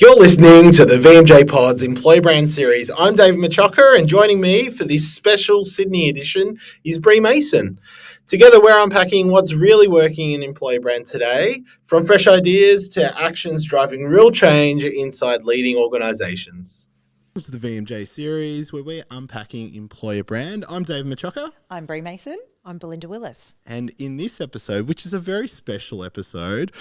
You're listening to the VMJPod's Employee Brand Series. I'm David Macciocca, and joining me for this special Sydney edition is Brie Mason. Together, we're unpacking what's really working in employee brand today, from fresh ideas to actions driving real change inside leading organisations. Welcome to the VMJ series where we're unpacking employer brand. I'm David Macciocca. I'm Brie Mason. I'm Belinda Willis. And in this episode, which is a very special episode,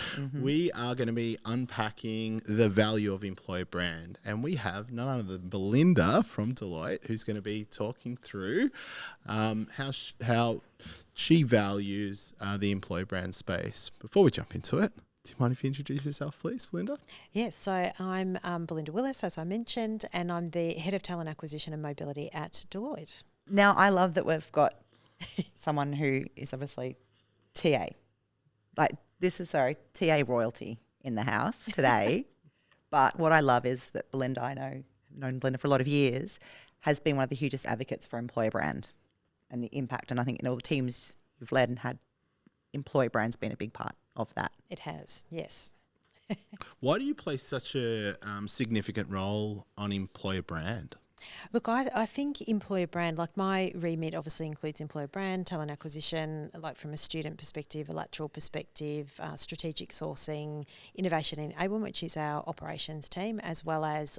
we are going to be unpacking the value of employer brand. And we have none other than Belinda from Deloitte, who's going to be talking through how she values the employer brand space. Before we jump into it, do you mind if you introduce yourself, please, Belinda? Yes, so I'm Belinda Willis, as I mentioned, and I'm the Head of Talent Acquisition and Mobility at Deloitte. Now, I love that we've got someone who is obviously TA. TA royalty in the house today. But what I love is that Belinda, I've known Belinda for a lot of years, has been one of the hugest advocates for employer brand and the impact. And I think in all the teams you've led and had, employer brand's been a big part of that. It has, yes. Why do you place such a significant role on employer brand? Look, I think employer brand, like my remit obviously includes employer brand, talent acquisition, like from a student perspective, a lateral perspective, strategic sourcing, innovation and enablement, which is our operations team, as well as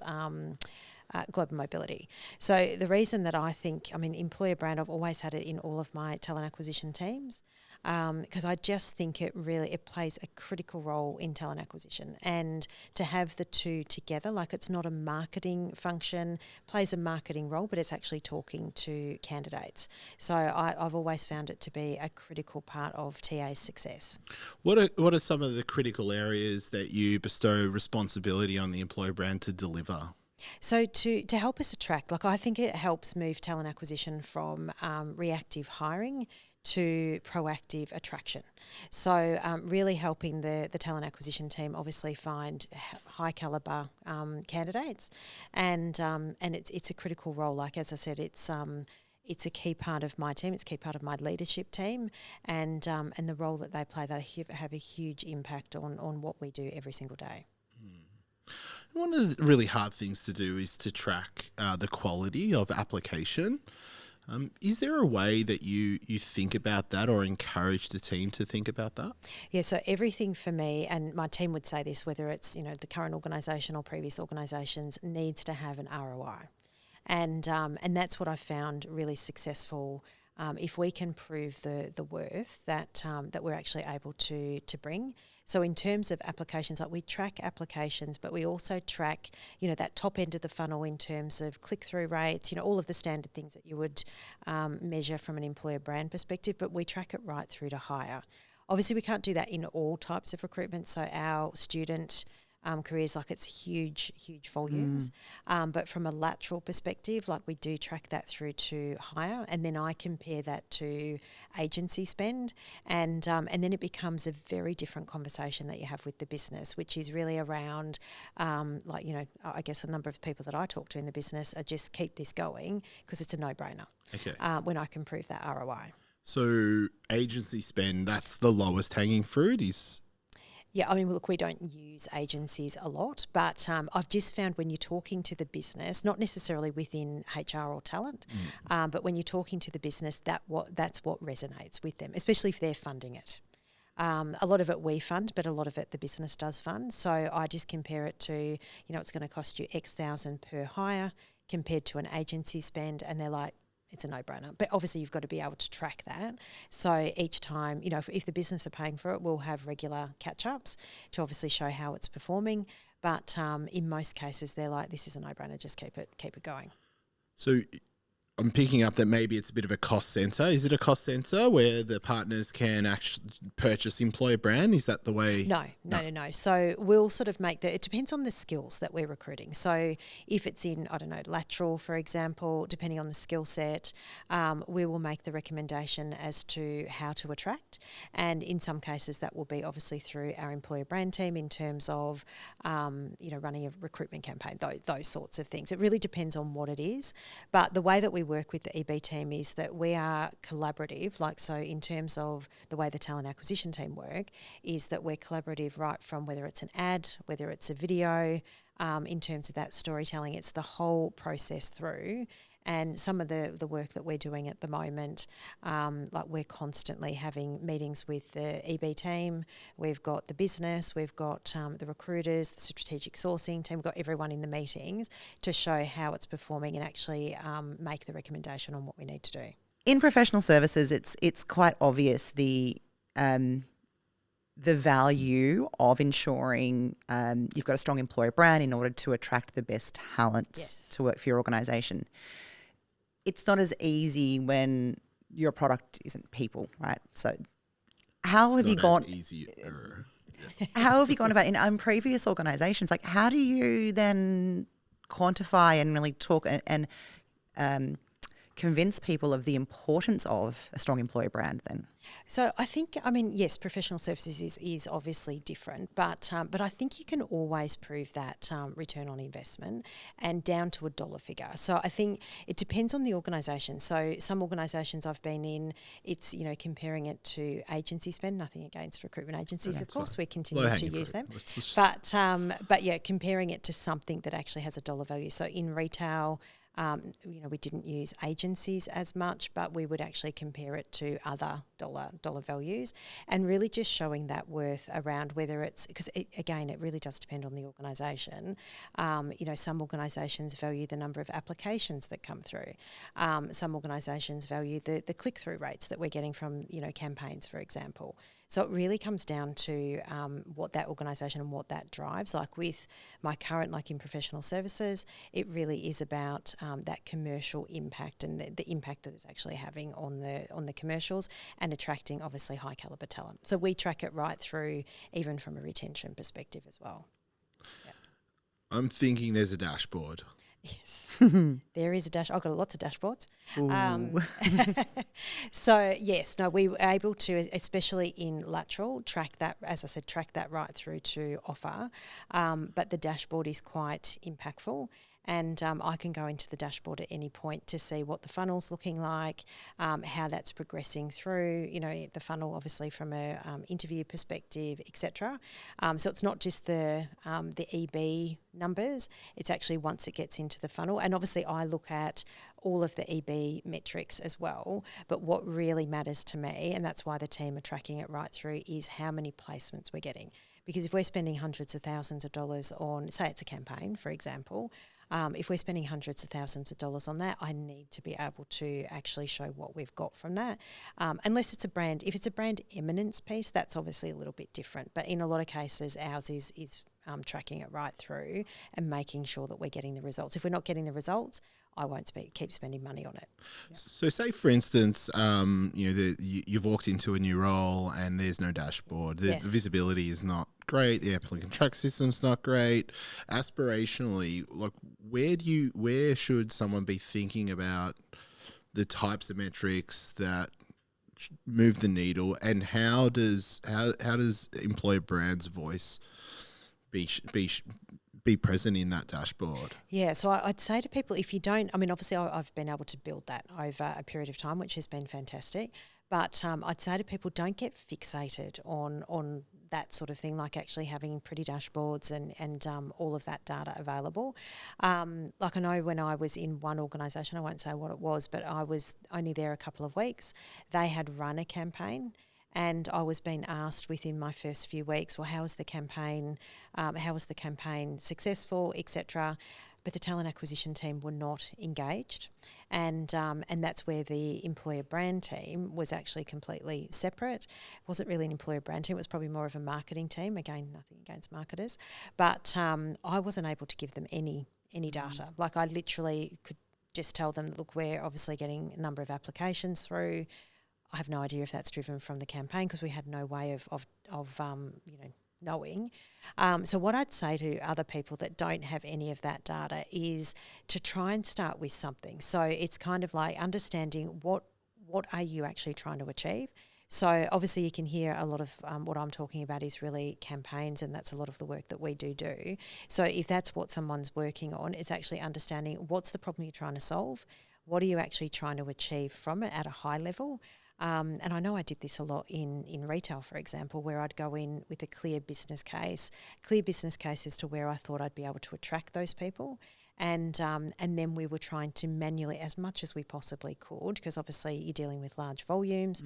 global mobility. So the reason that I think, employer brand, I've always had it in all of my talent acquisition teams, because I just think it plays a critical role in talent acquisition, and to have the two together, like it's not a marketing function, plays a marketing role, but it's actually talking to candidates. So I've always found it to be a critical part of TA's success. What are some of the critical areas that you bestow responsibility on the employer brand to deliver? So to help us attract, I think it helps move talent acquisition from reactive hiring to proactive attraction. So really helping the talent acquisition team obviously find high caliber candidates, and it's a critical role. Like as I said, it's a key part of my team. It's a key part of my leadership team, and the role that they play, they have a huge impact on what we do every single day. One of the really hard things to do is to track the quality of application. Is there a way that you think about that or encourage the team to think about that? Yeah, so everything for me, and my team would say this, whether it's the current organisation or previous organisations, needs to have an ROI. And that's what I found really successful. If we can prove the worth that we're actually able to bring. So in terms of applications, we track applications, but we also track, that top end of the funnel in terms of click-through rates, all of the standard things that you would measure from an employer brand perspective, but we track it right through to hire. Obviously, we can't do that in all types of recruitment. So our student careers, it's huge volumes. But from a lateral perspective, we do track that through to hire, and then I compare that to agency spend, and then it becomes a very different conversation that you have with the business, which is really around, I guess a number of people that I talk to in the business are just keep this going because it's a no-brainer. Okay. When I can prove that ROI. So agency spend, that's the lowest hanging fruit is... Yeah, look, we don't use agencies a lot, but I've just found when you're talking to the business, not necessarily within HR or talent, but when you're talking to the business, that's what resonates with them, especially if they're funding it. A lot of it we fund, but a lot of it the business does fund. So I just compare it to, it's going to cost you X thousand per hire compared to an agency spend, and they're like, it's a no-brainer. But obviously you've got to be able to track that. So each time, if the business are paying for it, we'll have regular catch-ups to obviously show how it's performing. But in most cases, they're like, this is a no-brainer, just keep it going. So I'm picking up that maybe it's a bit of a cost centre. Is it a cost centre where the partners can actually purchase employer brand? Is that the way? No. So we'll sort of it depends on the skills that we're recruiting. So if it's in, lateral, for example, depending on the skill set, we will make the recommendation as to how to attract. And in some cases that will be obviously through our employer brand team in terms of, running a recruitment campaign, those sorts of things. It really depends on what it is. But the way that we work with the EB team is that we are collaborative, so in terms of the way the talent acquisition team work, is that we're collaborative right from whether it's an ad, whether it's a video, in terms of that storytelling. It's the whole process through. And some of the work that we're doing at the moment, like we're constantly having meetings with the EB team. We've got the business, we've got the recruiters, the strategic sourcing team. We've got everyone in the meetings to show how it's performing and actually make the recommendation on what we need to do. In professional services, it's quite obvious the value of ensuring you've got a strong employer brand in order to attract the best talent to work for your organisation. It's not as easy when your product isn't people, right? So how have you gone? How have you gone about in previous organisations? Like, how do you then quantify and really talk and convince people of the importance of a strong employer brand then? So I think, yes, professional services is obviously different, but I think you can always prove that return on investment and down to a dollar figure. So I think it depends on the organisation. So some organisations I've been in, it's, comparing it to agency spend, nothing against recruitment agencies, of course, we continue to use them. But yeah, comparing it to something that actually has a dollar value. So in retail, we didn't use agencies as much, but we would actually compare it to other dollar values and really just showing that worth around whether it's, because again, it really does depend on the organisation. Some organisations value the number of applications that come through. Some organisations value the click-through rates that we're getting from, campaigns, for example. So it really comes down to what that organisation and what that drives. Like with my current, like in professional services, it really is about that commercial impact and the impact that it's actually having on the commercials and attracting obviously high caliber talent. So we track it right through, even from a retention perspective as well. Yeah. I'm thinking there's a dashboard. Yes, there is a dash. I've got lots of dashboards. So yes, no, we were able to, especially in lateral, track that, as I said, track that right through to offer. But the dashboard is quite impactful. And I can go into the dashboard at any point to see what the funnel's looking like, how that's progressing through, the funnel obviously from a interview perspective, etc. So it's not just the EB numbers, it's actually once it gets into the funnel. And obviously I look at all of the EB metrics as well, but what really matters to me, and that's why the team are tracking it right through, is how many placements we're getting. Because if we're spending hundreds of thousands of dollars on, say it's a campaign, for example, if we're spending hundreds of thousands of dollars on that, I need to be able to actually show what we've got from that. Unless it's a brand, if it's a brand eminence piece, that's obviously a little bit different. But in a lot of cases, ours is tracking it right through and making sure that we're getting the results. If we're not getting the results, I won't keep spending money on it. Yeah. So say, for instance, you've walked into a new role and there's no dashboard. The visibility is not great. The applicant track system's not great. Aspirationally, like where should someone be thinking about the types of metrics that move the needle, and how does employer brand's voice be present in that dashboard? Yeah, so I'd say to people, if you don't, obviously I've been able to build that over a period of time, which has been fantastic. But I'd say to people, don't get fixated on that sort of thing, like actually having pretty dashboards and all of that data available. Like I know when I was in one organisation, I won't say what it was, but I was only there a couple of weeks. They had run a campaign. And I was being asked within my first few weeks, well, how was the campaign? How was the campaign successful, etc. But the talent acquisition team were not engaged, and that's where the employer brand team was actually completely separate. It wasn't really an employer brand team; it was probably more of a marketing team. Again, nothing against marketers, but I wasn't able to give them any data. Like I literally could just tell them, look, we're obviously getting a number of applications through. I have no idea if that's driven from the campaign because we had no way of knowing. So what I'd say to other people that don't have any of that data is to try and start with something. So it's kind of like understanding what are you actually trying to achieve. So obviously you can hear a lot of what I'm talking about is really campaigns, and that's a lot of the work that we do. So if that's what someone's working on, it's actually understanding what's the problem you're trying to solve. What are you actually trying to achieve from it at a high level? And I know I did this a lot in retail, for example, where I'd go in with a clear business case as to where I thought I'd be able to attract those people. And then we were trying to manually, as much as we possibly could, because obviously you're dealing with large volumes,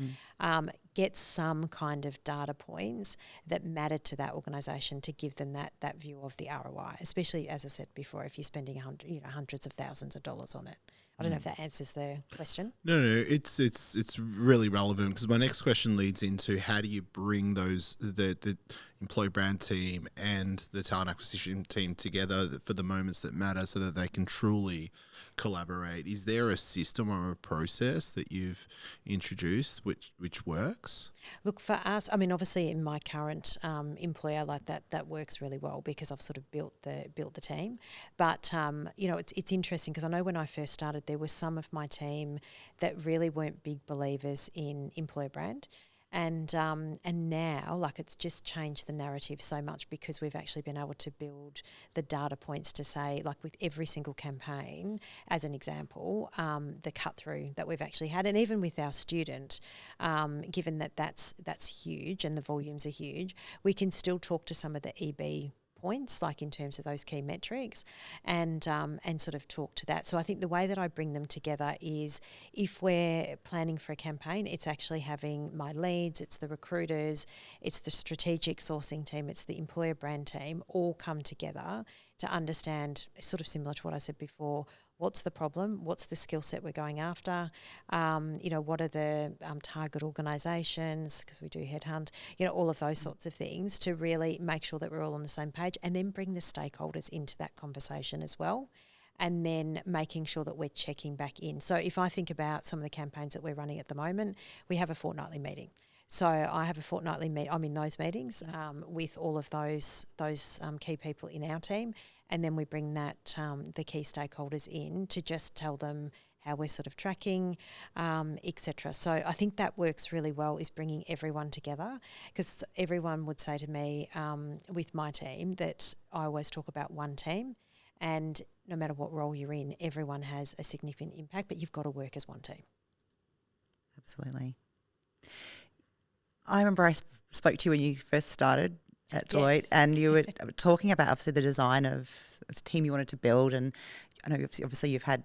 get some kind of data points that mattered to that organisation to give them that view of the ROI, especially, as I said before, if you're spending hundreds of thousands of dollars on it. I don't know if that answers the question. No, it's really relevant, because my next question leads into how do you bring the employee brand team and the talent acquisition team together for the moments that matter so that they can truly collaborate. Is there a system or a process that you've introduced which works? Look, for us, I mean, obviously in my current employer, like that works really well because I've sort of built the team. But it's interesting because I know when I first started, there was some of my team that really weren't big believers in employer brand. And now, like, it's just changed the narrative so much because we've actually been able to build the data points to say, like, with every single campaign, as an example, the cut through that we've actually had, and even with our student, given that that's huge and the volumes are huge, we can still talk to some of the EB points, like in terms of those key metrics, and sort of talk to that. So I think the way that I bring them together is, if we're planning for a campaign, it's actually having my leads, it's the recruiters, it's the strategic sourcing team, it's the employer brand team, all come together to understand, sort of similar to what I said before, what's the problem, what's the skill set we're going after, what are the target organisations, because we do headhunt, all of those sorts of things, to really make sure that we're all on the same page, and then bring the stakeholders into that conversation as well, and then making sure that we're checking back in. So if I think about some of the campaigns that we're running at the moment, we have a fortnightly meeting. So I have a fortnightly meeting. I'm in those meetings with all of those key people in our team, and then we bring that the key stakeholders in to just tell them how we're sort of tracking, etc. So I think that works really well, is bringing everyone together, because everyone would say to me with my team that I always talk about one team, and no matter what role you're in, everyone has a significant impact, but you've got to work as one team. Absolutely. I remember I spoke to you when you first started at Deloitte, and you were talking about obviously the design of the team you wanted to build, and I know obviously you've had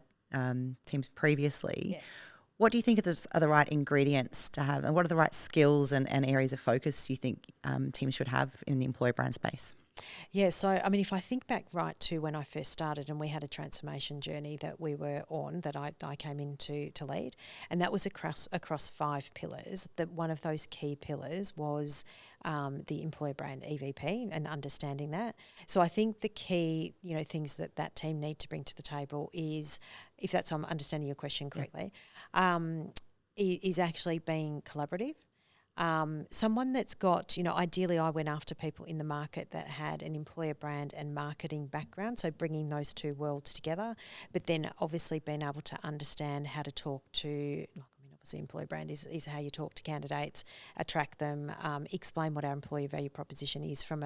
teams previously. Yes. What do you think are the right ingredients to have, and what are the right skills and areas of focus you think teams should have in the employer brand space? Yeah, so I mean, if I think back right to when I first started, and we had a transformation journey that we were on, that I came in to lead, and that was across 5 pillars. That one of those key pillars was the employer brand EVP, and understanding that. So I think the key things that team need to bring to the table is, if I'm understanding your question correctly, is actually being collaborative. Someone that's got, ideally I went after people in the market that had an employer brand and marketing background, so bringing those two worlds together, but then obviously being able to understand how to talk to, obviously employer brand is how you talk to candidates, attract them, explain what our employee value proposition is from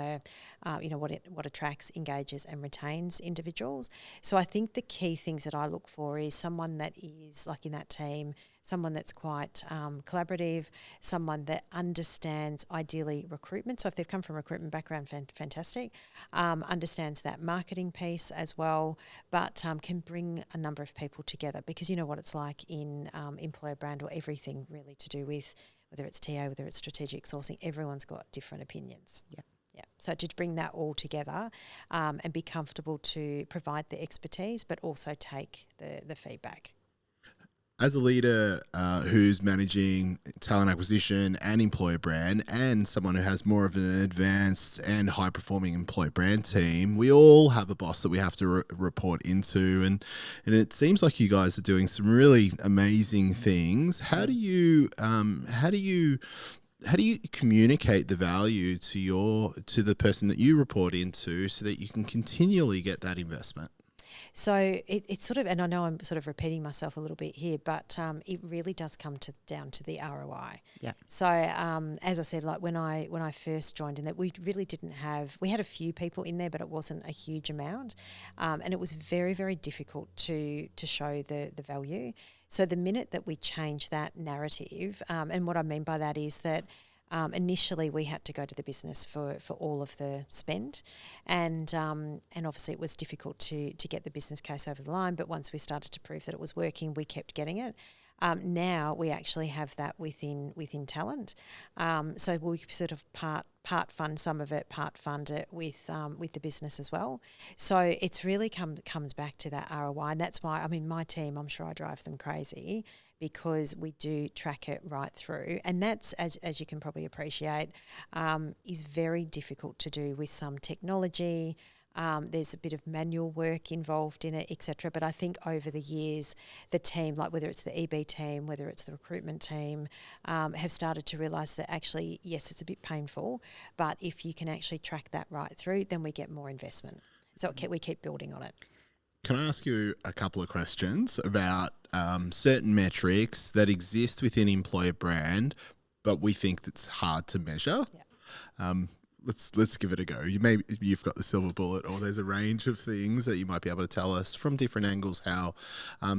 what attracts, engages and retains individuals. So I think the key things that I look for is someone that is, like in that team, someone that's quite collaborative, someone that understands ideally recruitment. So if they've come from a recruitment background, fantastic. Understands that marketing piece as well, but can bring a number of people together, because you know what it's like in employer brand, or everything really to do with whether it's TA, whether it's strategic sourcing, everyone's got different opinions. Yeah. Yeah. So to bring that all together and be comfortable to provide the expertise, but also take the feedback. As a leader who's managing talent acquisition and employer brand, and someone who has more of an advanced and high-performing employer brand team, we all have a boss that we have to report into, and it seems like you guys are doing some really amazing things. How do you communicate the value to the person that you report into, so that you can continually get that investment? So it's sort of, and I know I'm sort of repeating myself a little bit here, but it really does come down to the ROI. Yeah. So as I said, like when I first joined in that, we really didn't have, we had a few people in there, but it wasn't a huge amount, and it was very, very difficult to show the value. So the minute that we changed that narrative, and what I mean by that is that initially we had to go to the business for all of the spend, and obviously it was difficult to get the business case over the line, but once we started to prove that it was working, we kept getting it. Now we actually have that within talent, so we sort of part fund some of it, part fund it with the business as well. So it's really comes back to that ROI, and that's why, I mean, my team, I'm sure I drive them crazy because we do track it right through, and that's, as you can probably appreciate, is very difficult to do with some technology. There's a bit of manual work involved in it, etc. But I think over the years, the team, like whether it's the EB team, whether it's the recruitment team, have started to realise that actually, yes, it's a bit painful, but if you can actually track that right through, then we get more investment. So we keep building on it. Can I ask you a couple of questions about certain metrics that exist within employer brand, but we think it's hard to measure? Yeah. Let's give it a go. You've got the silver bullet, or there's a range of things that you might be able to tell us from different angles how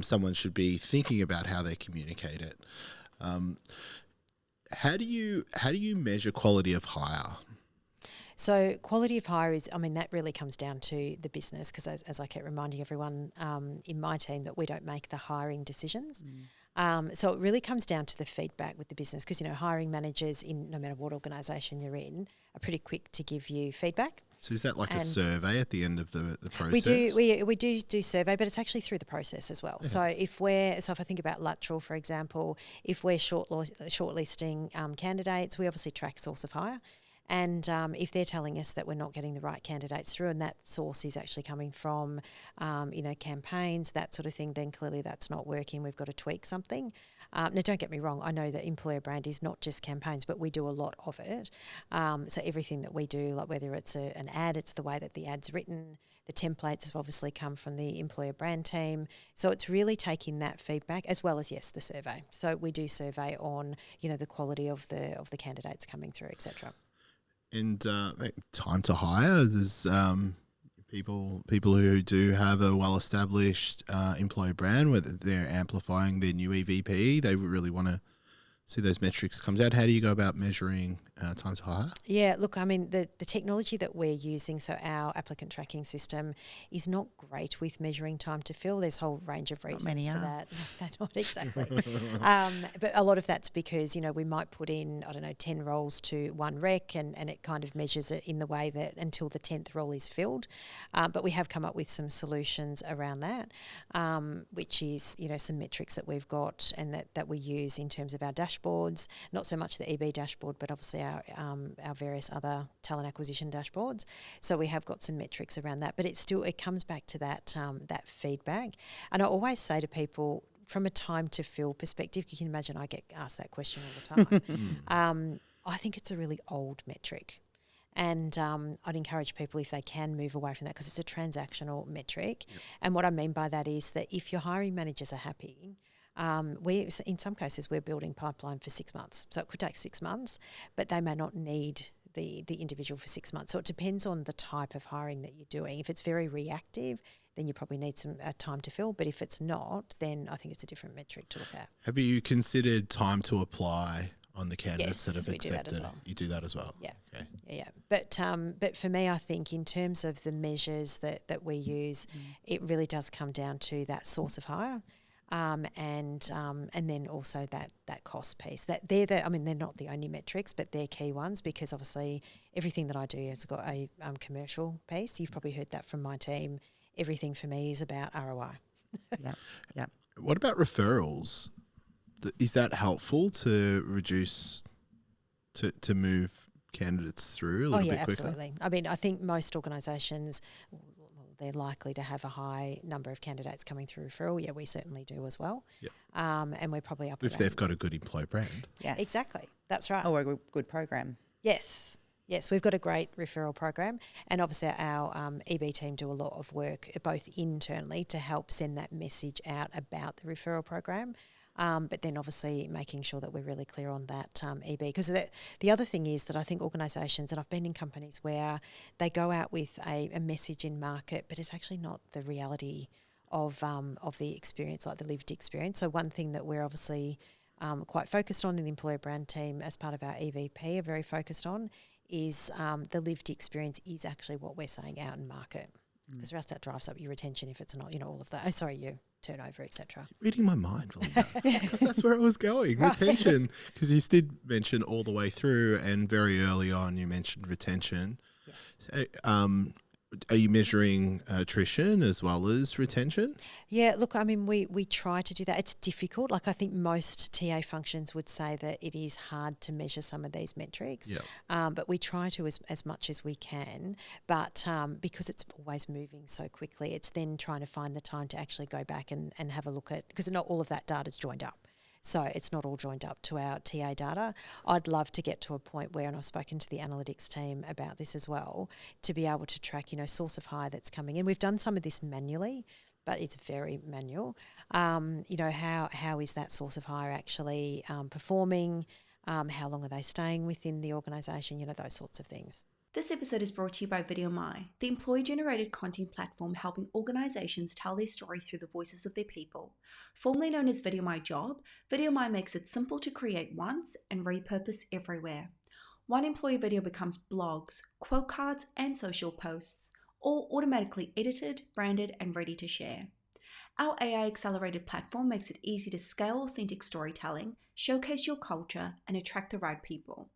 someone should be thinking about how they communicate it. How do you measure quality of hire? So quality of hire is, I mean, that really comes down to the business, because as I kept reminding everyone in my team that we don't make the hiring decisions. So it really comes down to the feedback with the business, because, you know, hiring managers in no matter what organisation you're in are pretty quick to give you feedback. So is that like a survey at the end of the process? We do survey, but it's actually through the process as well. So if I think about lateral, for example, if we're shortlisting candidates, we obviously track source of hire. And if they're telling us that we're not getting the right candidates through, and that source is actually coming from, campaigns, that sort of thing, then clearly that's not working. We've got to tweak something. Now, don't get me wrong. I know that employer brand is not just campaigns, but we do a lot of it. So everything that we do, like whether it's an ad, it's the way that the ad's written. The templates have obviously come from the employer brand team. So it's really taking that feedback as well as, yes, the survey. So we do survey on, the quality of the candidates coming through, etc. And time to hire, there's people who do have a well-established employer brand, whether they're amplifying their new EVP, they really want to see those metrics comes out. How do you go about measuring time to hire? Yeah, look, I mean, the technology that we're using, so our applicant tracking system, is not great with measuring time to fill. There's a whole range of reasons for that. Not exactly. But a lot of that's because, we might put in, 10 roles to one rec, and it kind of measures it in the way that until the 10th role is filled. But we have come up with some solutions around that, which is, some metrics that we've got and that we use in terms of our dashboards, not so much the EB dashboard, but obviously our various other talent acquisition dashboards. So we have got some metrics around that, but it comes back to that feedback. And I always say to people, from a time to fill perspective, you can imagine I get asked that question all the time. I think it's a really old metric. And I'd encourage people, if they can, move away from that, because it's a transactional metric. Yep. And what I mean by that is that if your hiring managers are happy, in some cases, we're building pipeline for 6 months. So it could take 6 months, but they may not need the individual for 6 months. So it depends on the type of hiring that you're doing. If it's very reactive, then you probably need some time to fill. But if it's not, then I think it's a different metric to look at. Have you considered time to apply on the candidates that have accepted? Do that as well. You do that as well? Yeah. Okay. Yeah. But for me, I think in terms of the measures that we use, it really does come down to that source of hire. And then also that cost piece. They're not the only metrics, but they're key ones, because obviously everything that I do has got a commercial piece. You've probably heard that from my team. Everything for me is about ROI. Yeah. What about referrals? Is that helpful to reduce to move candidates through a little bit quicker? Absolutely. I mean, I think most organisations, they're likely to have a high number of candidates coming through referral. Yeah, we certainly do as well. Yep. And we're probably up if they've got a good employer brand. Yes. Exactly. That's right. Or a good program. Yes. Yes, we've got a great referral program, and obviously our EB team do a lot of work both internally to help send that message out about the referral program, but then obviously making sure that we're really clear on that EB. Because the other thing is that I think organisations, and I've been in companies where they go out with a message in market, but it's actually not the reality of the experience, like the lived experience. So one thing that we're obviously quite focused on in the employer brand team as part of our EVP are very focused on is the lived experience is actually what we're saying out in market, because for us that drives up your retention if it's not, all of that. Oh, sorry, your turnover, etc. Reading my mind, Belinda, because that's where I was going. Retention, because you did mention all the way through, and very early on you mentioned retention. Yeah. Are you measuring attrition as well as retention? Yeah, look, I mean, we try to do that. It's difficult. Like I think most TA functions would say that it is hard to measure some of these metrics, but we try to as much as we can. But because it's always moving so quickly, it's then trying to find the time to actually go back and have a look at, because not all of that data is joined up. So it's not all joined up to our TA data. I'd love to get to a point where, and I've spoken to the analytics team about this as well, to be able to track, source of hire that's coming in. We've done some of this manually, but it's very manual. How is that source of hire actually performing? How long are they staying within the organisation? Those sorts of things. This episode is brought to you by VMJPod, the employee-generated content platform helping organisations tell their story through the voices of their people. Formerly known as VMJPod Job, VMJPod makes it simple to create once and repurpose everywhere. One employee video becomes blogs, quote cards, and social posts, all automatically edited, branded, and ready to share. Our AI-accelerated platform makes it easy to scale authentic storytelling, showcase your culture, and attract the right people.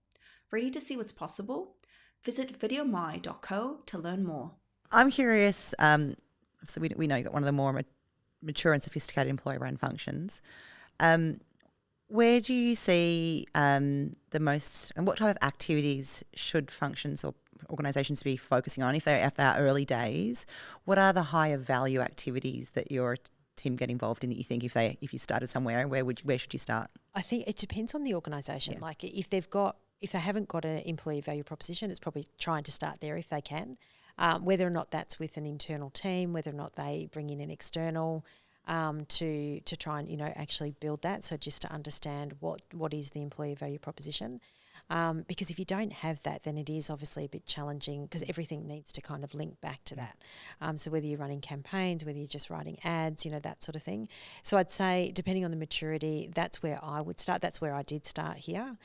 Ready to see what's possible? Visit VMJPod.co to learn more. I'm curious, so we know you've got one of the more mature and sophisticated employer brand functions. Where do you see the most, and what type of activities should functions or organisations be focusing on if they're early days? What are the higher value activities that your team get involved in that you think if you started somewhere, where should you start? I think it depends on the organisation. Yeah. Like if they haven't got an employee value proposition, it's probably trying to start there if they can. Whether or not that's with an internal team, whether or not they bring in an external to try and actually build that. So just to understand what is the employee value proposition, because if you don't have that, then it is obviously a bit challenging because everything needs to kind of link back to that. So whether you're running campaigns, whether you're just writing ads, that sort of thing. So I'd say depending on the maturity, that's where I would start. That's where I did start here.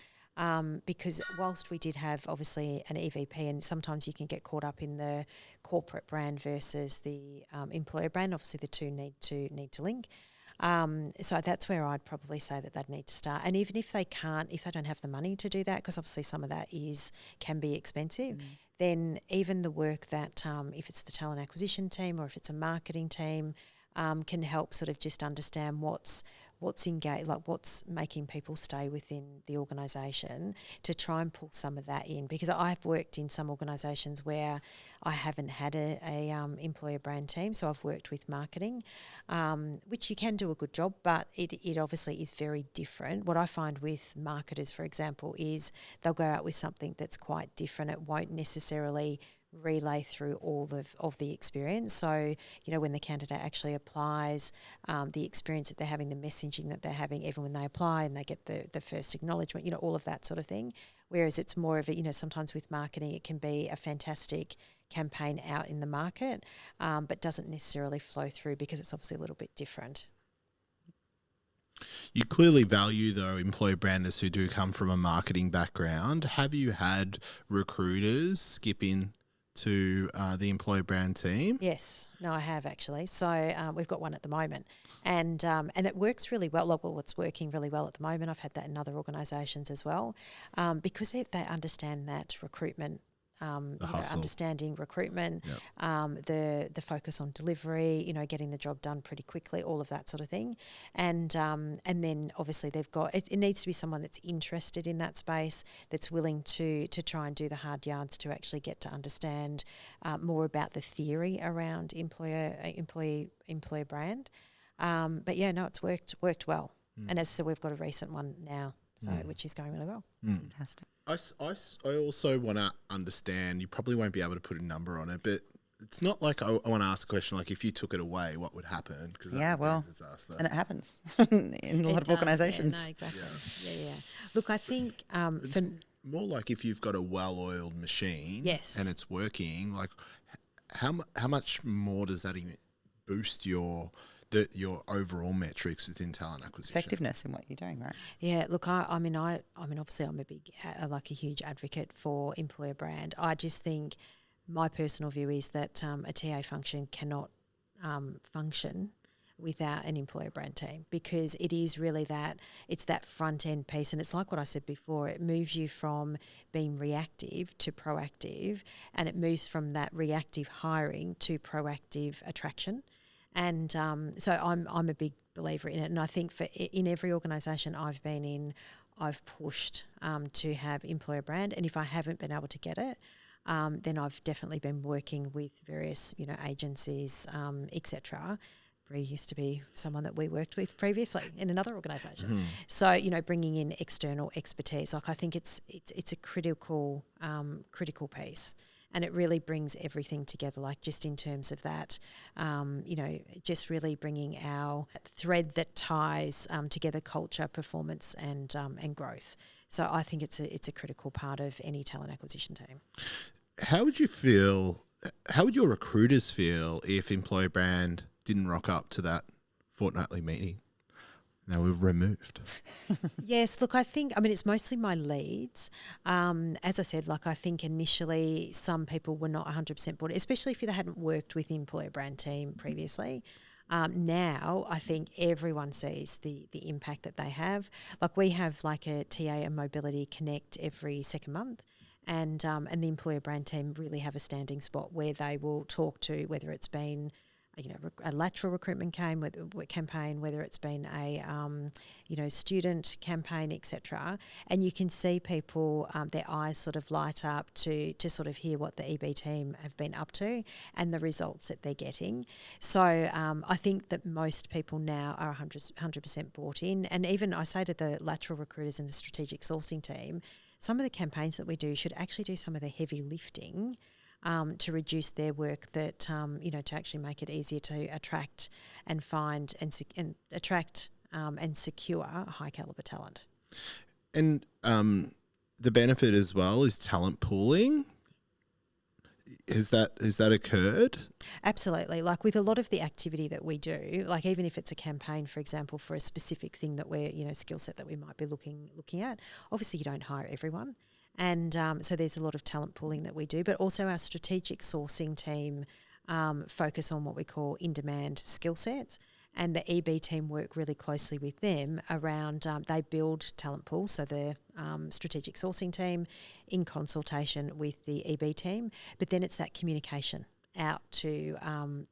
Because whilst we did have obviously an EVP, and sometimes you can get caught up in the corporate brand versus the employer brand, obviously the two need to link. So that's where I'd probably say that they'd need to start. And even if they don't have the money to do that, because obviously some of that can be expensive, then even the work that if it's the talent acquisition team or if it's a marketing team, can help sort of just understand what's engaged, like what's making people stay within the organisation, to try and pull some of that in. Because I've worked in some organisations where I haven't had a employer brand team, so I've worked with marketing, which you can do a good job, but it obviously is very different. What I find with marketers, for example, is they'll go out with something that's quite different. It won't necessarily relay through all of the experience. So, when the candidate actually applies, the experience that they're having, the messaging that they're having, even when they apply and they get the first acknowledgement, all of that sort of thing. Whereas it's more of a, sometimes with marketing, it can be a fantastic campaign out in the market, but doesn't necessarily flow through because it's obviously a little bit different. You clearly value, though, employer branders who do come from a marketing background. Have you had recruiters skip in to the employer brand team? Yes, no, I have actually. So we've got one at the moment, and it works really well. Well, it's working really well at the moment. I've had that in other organisations as well, because they understand that recruitment. Understanding recruitment, the focus on delivery, getting the job done pretty quickly, all of that sort of thing, and then obviously they've got it needs to be someone that's interested in that space, that's willing to try and do the hard yards to actually get to understand more about the theory around employer brand. But yeah, no, it's worked well, and as I said, we've got a recent one now, so which is going really well. Fantastic. I also want to understand, you probably won't be able to put a number on it, but it's not like I want to ask a question like if you took it away, what would happen? Because Yeah, well, a disaster. and it happens in a lot of organisations. Yeah, no, exactly. Yeah. Look, I think It's more like if you've got a well-oiled machine, Yes. and it's working. Like, how much more does that even boost your overall metrics within talent acquisition? Effectiveness in what you're doing, right? Yeah, look, I mean, obviously, I'm a huge advocate for employer brand. I just think my personal view is that a TA function cannot function without an employer brand team, because it is really it's that front end piece, and it's like what I said before, it moves you from being reactive to proactive, and it moves from that reactive hiring to proactive attraction. And so I'm a big believer in it, and I think in every organisation I've been in, I've pushed to have employer brand, and if I haven't been able to get it, then I've definitely been working with various agencies, etc. Brie used to be someone that we worked with previously in another organisation. So bringing in external expertise, like I think it's a critical piece. And it really brings everything together, like just in terms of that, just really bringing our thread that ties together culture, performance, and growth. So I think it's a critical part of any talent acquisition team. How would you feel? How would your recruiters feel if employer brand didn't rock up to that fortnightly meeting? Now we've removed. Yes, look, it's mostly my leads. As I said, I think initially some people were not 100% bought, especially if they hadn't worked with the employer brand team previously. Now I think everyone sees the impact that they have. Like we have a TA and Mobility Connect every second month. And the employer brand team really have a standing spot where they will talk to whether it's been a lateral recruitment campaign, whether it's been a student campaign, etc. And you can see people, their eyes sort of light up to sort of hear what the EB team have been up to and the results that they're getting. So I think that most people now are 100% bought in. And even I say to the lateral recruiters and the strategic sourcing team, some of the campaigns that we do should actually do some of the heavy lifting to reduce their work, that to actually make it easier to attract and find and attract and secure high caliber talent. And the benefit as well is talent pooling. Has that occurred? Absolutely. Like with a lot of the activity that we do, like even if it's a campaign, for example, for a specific thing that we're skill set that we might be looking at, obviously you don't hire everyone. And so there's a lot of talent pooling that we do, but also our strategic sourcing team focus on what we call in-demand skill sets, and the EB team work really closely with them around, they build talent pools, so the strategic sourcing team in consultation with the EB team, but then it's that communication out to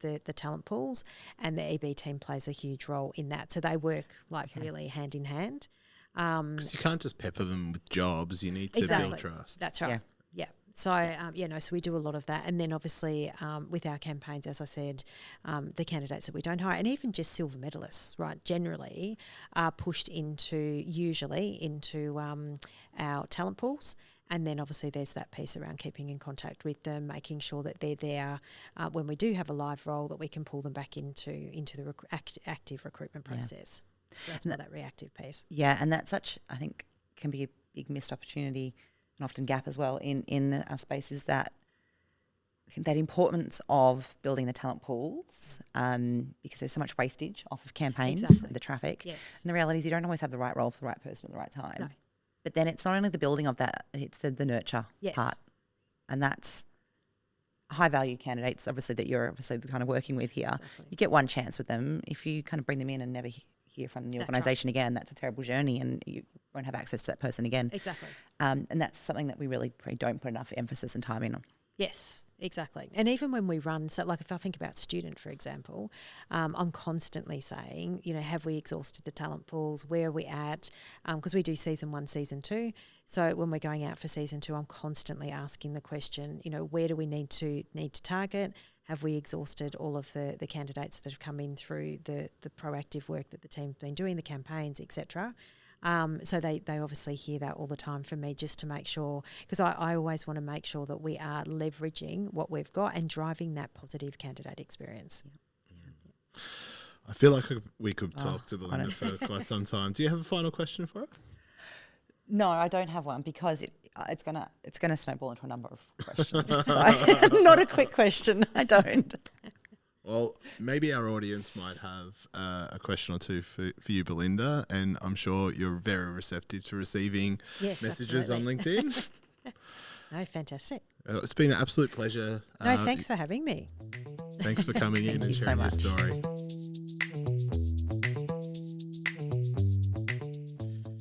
the talent pools, and the EB team plays a huge role in that. So they work really hand in hand. Because you can't just pepper them with jobs. You need to build trust. That's right. Yeah. So, so we do a lot of that. And then obviously with our campaigns, as I said, the candidates that we don't hire, and even just silver medalists, right, generally are pushed usually into our talent pools. And then obviously there's that piece around keeping in contact with them, making sure that they're there when we do have a live role, that we can pull them back into the active recruitment process. Yeah. So that's more that reactive piece. Yeah, and that I think, can be a big missed opportunity and often gap as well in our space, is that importance of building the talent pools, because there's so much wastage off of campaigns, the traffic. Yes. And the reality is you don't always have the right role for the right person at the right time. No. But then it's not only the building of that, it's the nurture part. And that's high value candidates, obviously, that you're obviously kind of working with here. Exactly. You get one chance with them. If you kind of bring them in and never hear from the organisation again, that's a terrible journey, and you won't have access to that person again. Exactly. And that's something that we really don't put enough emphasis and time in on. Yes, exactly. And even when we run, so like if I think about student, for example, I'm constantly saying, have we exhausted the talent pools? Where are we at? Because we do season 1, season 2. So when we're going out for season 2, I'm constantly asking the question, where do we need to target? Have we exhausted all of the candidates that have come in through the proactive work that the team's been doing, the campaigns, etc.? So they obviously hear that all the time from me, just to make sure, because I always want to make sure that we are leveraging what we've got and driving that positive candidate experience. I feel like we could talk to Belinda for quite some time. Do you have a final question for her? No, I don't have one, because it's gonna snowball into a number of questions. So not a quick question. I don't. Well, maybe our audience might have a question or two for you, Belinda, and I'm sure you're very receptive to receiving messages on LinkedIn. No, fantastic. It's been an absolute pleasure. No, thanks for having me. Thanks for coming in and sharing your story.